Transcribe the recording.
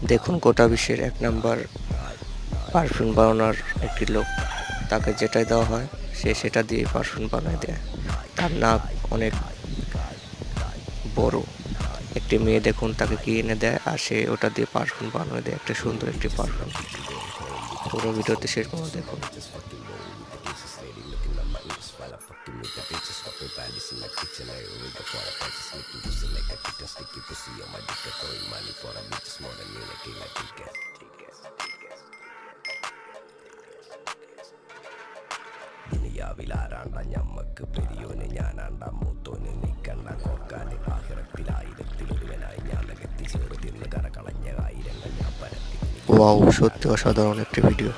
দেখুন গোটা বিশ্বের এক নাম্বার পারফিউম বানানোর একটি লোক, তাকে যেটাই দেওয়া হয় সে সেটা দিয়ে পারফিউম বানায় দেয়। তার নাক অনেক বড়। একটি মেয়ে দেখুন তাকে কি এনে দেয় আর সে ওটা দিয়ে পারফিউম বানিয়ে দেয়, একটা সুন্দর একটি পারফিউম। পুরো ভিডিওতে শেষ পর্যন্ত দেখুন। ദുനിയാവിലാരാണ്ട ഞമ്മക്ക് പെരിയോന് ഞാനാണ്ട മൂത്തോന് നിക്കണ്ട കൊക്കാന് ആഹിറത്തിലായിരത്തിലൊരുവനായി ഞാൻ നികത്തി ചേർത്തിന്ന് കരകളഞ്ഞ ആയിരങ്ങൾ ഞാൻ പരത്തി ওয়াও, সত্যি অসাধারণ একটি ভিডিও।